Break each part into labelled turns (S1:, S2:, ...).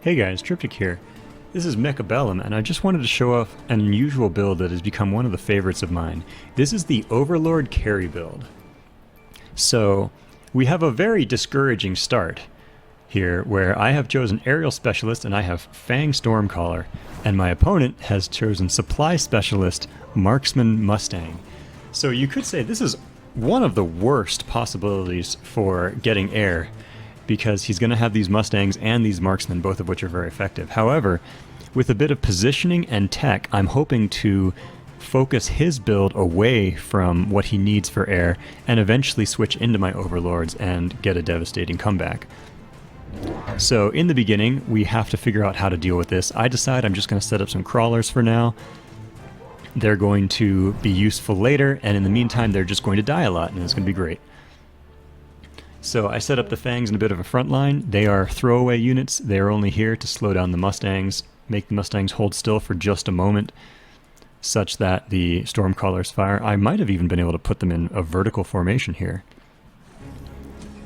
S1: Hey guys, Triptych here. This is Mechabellum, and I just wanted to show off an unusual build that has become one of the favorites of mine. This is the Overlord carry build. So, we have a very discouraging start here, where I have chosen Aerial Specialist and I have Fang Stormcaller, and my opponent has chosen Supply Specialist Marksman Mustang. So you could say this is one of the worst possibilities for getting air, because he's going to have these Mustangs and these Marksmen, both of which are very effective. However, with a bit of positioning and tech, I'm hoping to focus his build away from what he needs for air and eventually switch into my Overlords and get a devastating comeback. So in the beginning, we have to figure out how to deal with this. I decide I'm just going to set up some crawlers for now. They're going to be useful later, and in the meantime, they're just going to die a lot, and it's going to be great. So I set up the Fangs in a bit of a front line. They are throwaway units. They are only here to slow down the Mustangs, make the Mustangs hold still for just a moment, such that the Stormcallers fire. I might have even been able to put them in a vertical formation here.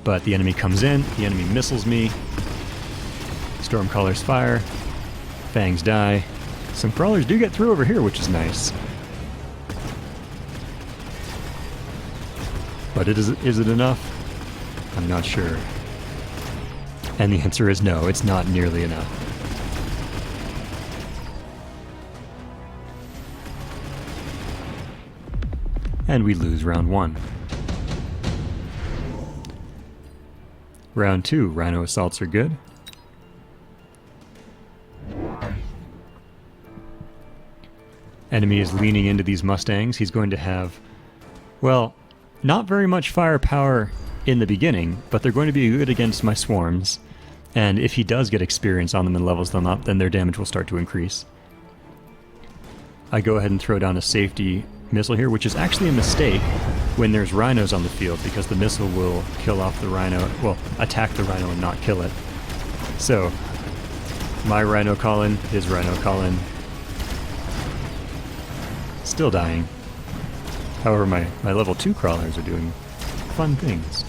S1: But the enemy comes in, the enemy missiles me, Stormcallers fire, Fangs die. Some Crawlers do get through over here, which is nice. But is it enough? I'm not sure. And the answer is no, it's not nearly enough. And we lose round 1. Round 2, Rhino assaults are good. Enemy is leaning into these Mustangs. He's going to have, well, not very much firepower in the beginning, but they're going to be good against my swarms, and if he does get experience on them and levels them up, then their damage will start to increase. I go ahead and throw down a safety missile here, which is actually a mistake when there's rhinos on the field, because the missile will kill off the rhino, well, attack the rhino and not kill it. So, my rhino call-in, his rhino call-in, still dying. However, my level 2 crawlers are doing fun things.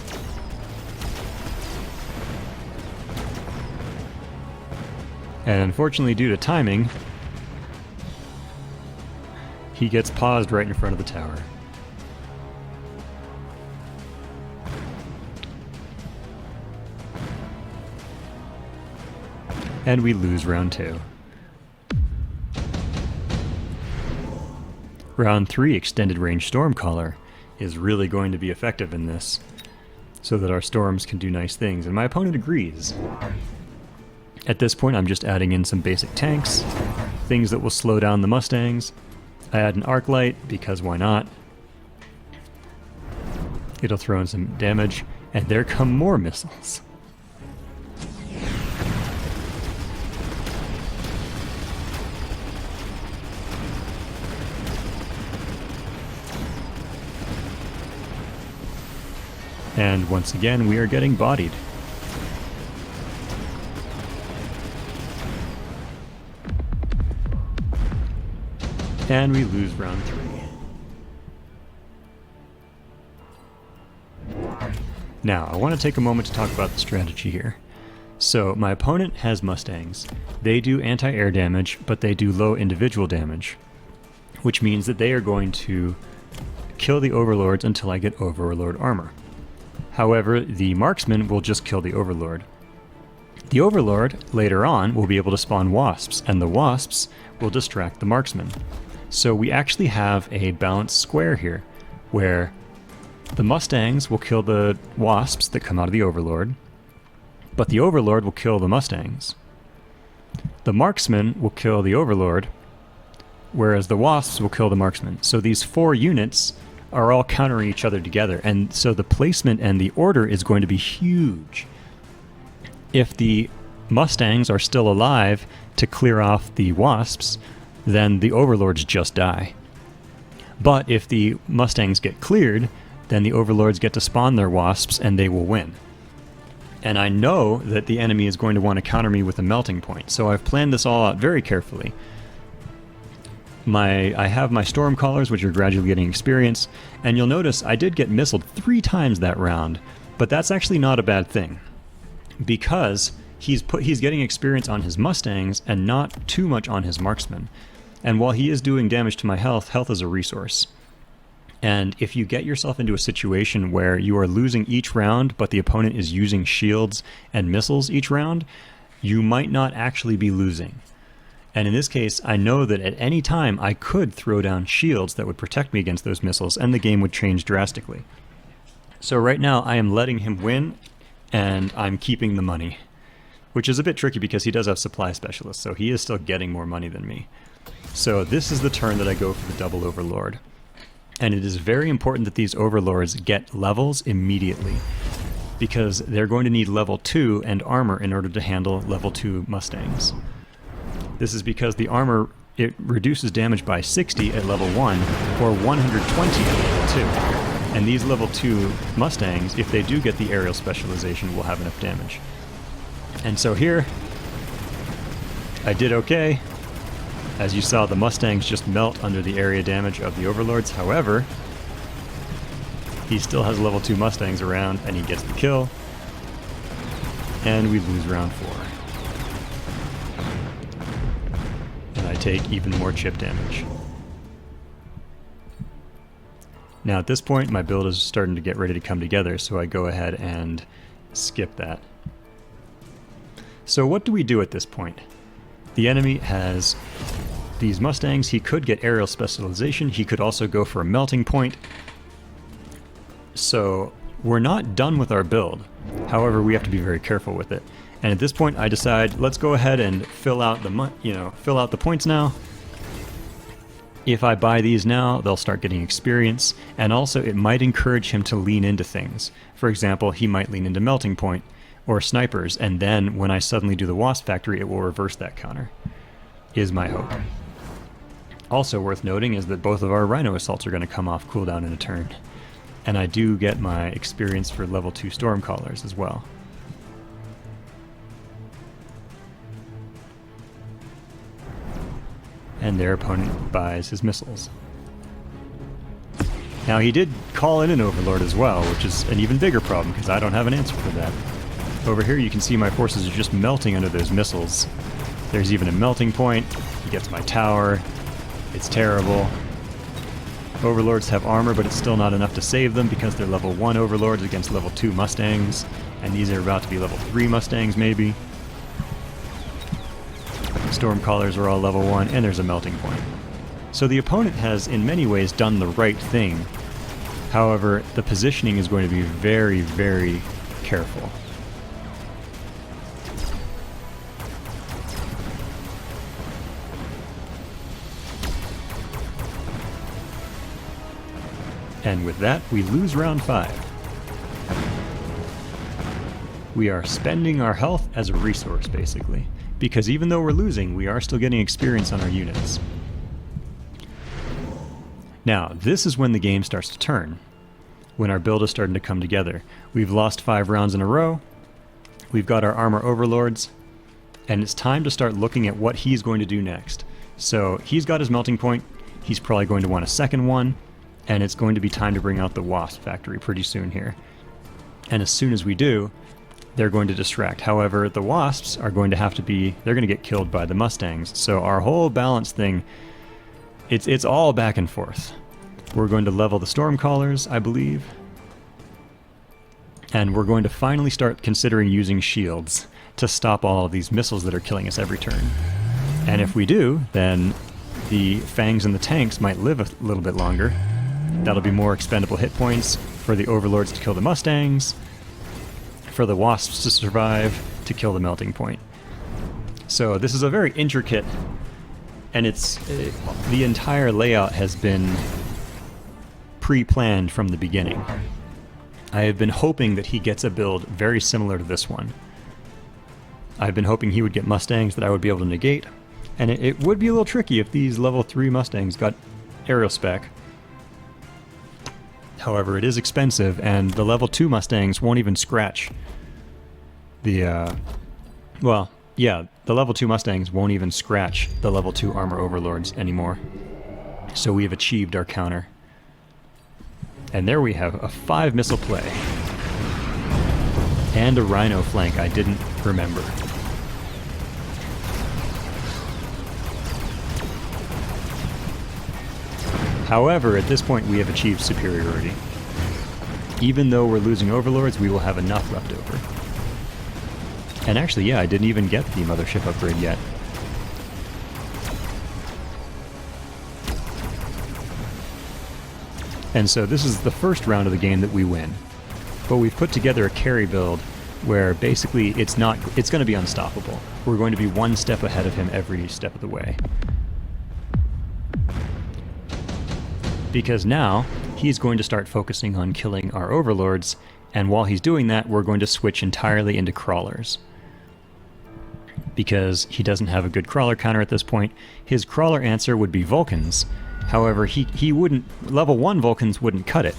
S1: And unfortunately, due to timing, he gets paused right in front of the tower. And we lose round 2. Round 3, Extended Range Stormcaller, is really going to be effective in this, so that our storms can do nice things, and my opponent agrees. At this point, I'm just adding in some basic tanks, things that will slow down the Mustangs. I add an arc light, because why not? It'll throw in some damage, and there come more missiles. And once again, we are getting bodied. And we lose round 3. Now, I want to take a moment to talk about the strategy here. So, my opponent has Mustangs. They do anti-air damage, but they do low individual damage, which means that they are going to kill the Overlords until I get Overlord armor. However, the Marksman will just kill the Overlord. The Overlord, later on, will be able to spawn Wasps, and the Wasps will distract the Marksman. So we actually have a balanced square here, where the Mustangs will kill the Wasps that come out of the Overlord, but the Overlord will kill the Mustangs. The Marksman will kill the Overlord, whereas the Wasps will kill the Marksman. So these 4 units are all countering each other together, and so the placement and the order is going to be huge. If the Mustangs are still alive to clear off the Wasps, then the Overlords just die. But if the Mustangs get cleared, then the Overlords get to spawn their Wasps and they will win. And I know that the enemy is going to want to counter me with a melting point, so I've planned this all out very carefully. I have my Stormcallers, which are gradually getting experience, and you'll notice I did get missiled 3 times that round, but that's actually not a bad thing, because he's getting experience on his Mustangs and not too much on his marksmen. And while he is doing damage to my health, health is a resource. And if you get yourself into a situation where you are losing each round, but the opponent is using shields and missiles each round, you might not actually be losing. And in this case, I know that at any time I could throw down shields that would protect me against those missiles, and the game would change drastically. So right now I am letting him win, and I'm keeping the money. Which is a bit tricky because he does have supply specialists, so he is still getting more money than me. So this is the turn that I go for the double Overlord. And it is very important that these Overlords get levels immediately, because they're going to need level 2 and armor in order to handle level 2 Mustangs. This is because the armor, it reduces damage by 60 at level 1, or 120 at level 2. And these level 2 Mustangs, if they do get the aerial specialization, will have enough damage. And so here, I did okay. As you saw, the Mustangs just melt under the area damage of the Overlords. However, he still has level 2 Mustangs around, and he gets the kill. And we lose round 4. And I take even more chip damage. Now at this point, my build is starting to get ready to come together, so I go ahead and skip that. So what do we do at this point? The enemy has these Mustangs. He could get aerial specialization. He could also go for a melting point. So we're not done with our build. However, we have to be very careful with it. And at this point, I decide, let's go ahead and fill out the points now. If I buy these now, they'll start getting experience, and also it might encourage him to lean into things. For example, he might lean into melting point or snipers, and then when I suddenly do the Wasp Factory, it will reverse that counter, is my hope. Also worth noting is that both of our Rhino Assaults are going to come off cooldown in a turn, and I do get my experience for level 2 Stormcallers as well. And their opponent buys his missiles. Now he did call in an Overlord as well, which is an even bigger problem because I don't have an answer for that. Over here you can see my forces are just melting under those missiles. There's even a melting point. He gets my tower. It's terrible. Overlords have armor, but it's still not enough to save them because they're level 1 Overlords against level 2 Mustangs, and these are about to be level 3 Mustangs maybe. Stormcallers are all level 1, and there's a melting point. So the opponent has, in many ways, done the right thing. However, the positioning is going to be very, very careful. And with that, we lose round 5. We are spending our health as a resource, basically. Because even though we're losing, we are still getting experience on our units. Now, this is when the game starts to turn. When our build is starting to come together. We've lost 5 rounds in a row. We've got our armor Overlords. And it's time to start looking at what he's going to do next. So, he's got his melting point. He's probably going to want a second one. And it's going to be time to bring out the Wasp Factory pretty soon here. And as soon as we do, they're going to distract. However, the Wasps are going to have to be, they're going to get killed by the Mustangs. So our whole balance thing, it's all back and forth. We're going to level the Stormcallers, I believe. And we're going to finally start considering using shields to stop all of these missiles that are killing us every turn. And if we do, then the Fangs and the tanks might live a little bit longer. That'll be more expendable hit points for the Overlords to kill the Mustangs, for the Wasps to survive, to kill the melting point. So this is a very intricate, and the entire layout has been pre-planned from the beginning. I have been hoping that he gets a build very similar to this one. I've been hoping he would get Mustangs that I would be able to negate, and it would be a little tricky if these level 3 Mustangs got aerial spec. However, it is expensive, and the level 2 Mustangs won't even scratch the, the level 2 Mustangs won't even scratch the level 2 armor Overlords anymore. So we have achieved our counter. And there we have a 5 missile play. And a Rhino flank I didn't remember. However, at this point we have achieved superiority. Even though we're losing overlords, we will have enough left over. And actually, yeah, I didn't even get the mothership upgrade yet. And so this is the first round of the game that we win. But we've put together a carry build where basically it's going to be unstoppable. We're going to be one step ahead of him every step of the way. Because now he's going to start focusing on killing our overlords, and while he's doing that, we're going to switch entirely into crawlers. Because he doesn't have a good crawler counter at this point, his crawler answer would be Vulcans. However, he wouldn't, level 1 Vulcans wouldn't cut it,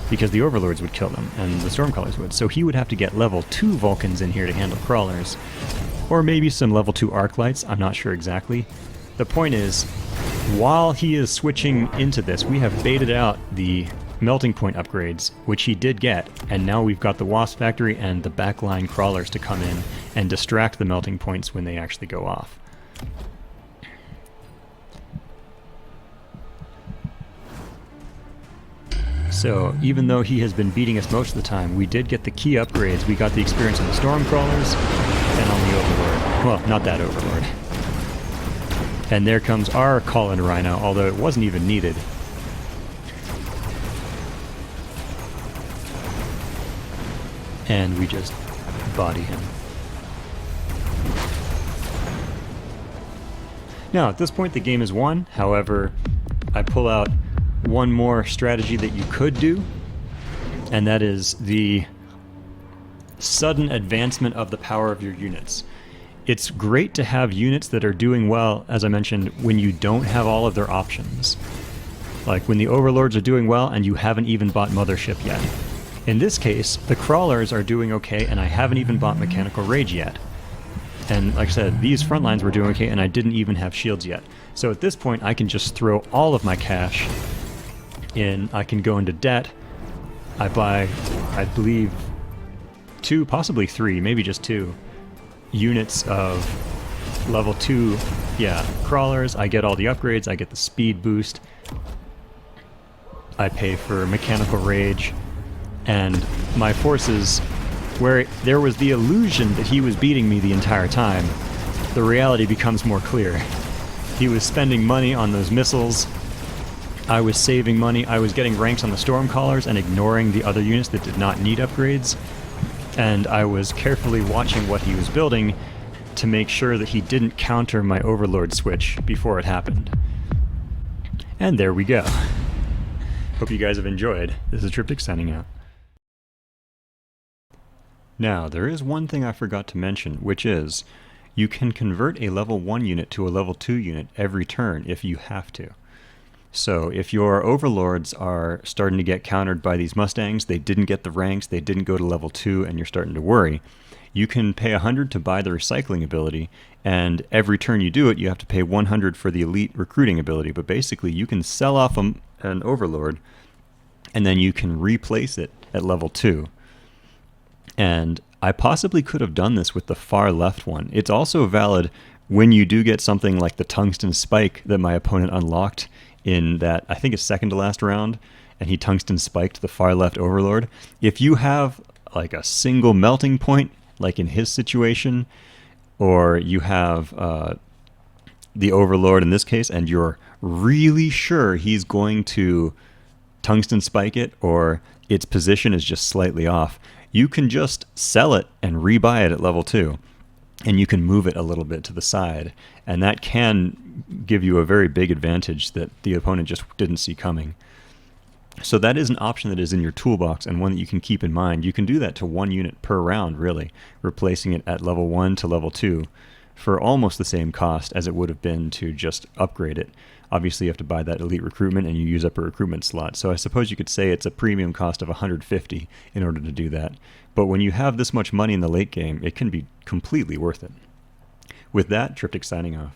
S1: because the overlords would kill them, and the Stormcrawlers would. So he would have to get level 2 Vulcans in here to handle crawlers. Or maybe some level 2 Arclights, I'm not sure exactly. The point is, while he is switching into this, we have baited out the melting point upgrades, which he did get, and now we've got the Wasp Factory and the backline crawlers to come in and distract the melting points when they actually go off. So, even though he has been beating us most of the time, we did get the key upgrades. We got the experience on the Stormcrawlers and on the Overlord. Well, not that Overlord. And there comes our Call-in Rhino, although it wasn't even needed. And we just body him. Now, at this point, the game is won. However, I pull out one more strategy that you could do, and that is the sudden advancement of the power of your units. It's great to have units that are doing well, as I mentioned, when you don't have all of their options. Like when the Overlords are doing well and you haven't even bought Mothership yet. In this case, the Crawlers are doing okay and I haven't even bought Mechanical Rage yet. And like I said, these front lines were doing okay and I didn't even have shields yet. So at this point I can just throw all of my cash in. I can go into debt. I buy, I believe, 2, possibly 3, maybe just 2 units of level 2, crawlers. I get all the upgrades, I get the speed boost. I pay for Mechanical Rage. And my forces, where there was the illusion that he was beating me the entire time, the reality becomes more clear. He was spending money on those missiles. I was saving money. I was getting ranks on the Stormcrawlers and ignoring the other units that did not need upgrades. And I was carefully watching what he was building to make sure that he didn't counter my Overlord switch before it happened. And there we go. Hope you guys have enjoyed. This is Triptych signing out. Now, there is one thing I forgot to mention, which is you can convert a level 1 unit to a level 2 unit every turn if you have to. So if your Overlords are starting to get countered by these Mustangs, they didn't get the ranks, they didn't go to level 2, and you're starting to worry, you can pay 100 to buy the recycling ability, and every turn you do it, you have to pay 100 for the elite recruiting ability. But basically, you can sell off an Overlord, and then you can replace it at level 2. And I possibly could have done this with the far left one. It's also valid when you do get something like the tungsten spike that my opponent unlocked in that, I think it's second to last round, and he tungsten spiked the far left Overlord. If you have like a single melting point, like in his situation, or you have the Overlord in this case, and you're really sure he's going to tungsten spike it, or its position is just slightly off, you can just sell it and rebuy it at level 2. And you can move it a little bit to the side. And that can give you a very big advantage that the opponent just didn't see coming. So that is an option that is in your toolbox and one that you can keep in mind. You can do that to 1 unit per round, really, replacing it at level 1 to level 2 for almost the same cost as it would have been to just upgrade it. Obviously, you have to buy that elite recruitment and you use up a recruitment slot. So I suppose you could say it's a premium cost of 150 in order to do that. But when you have this much money in the late game, it can be completely worth it. With that, Triptych signing off.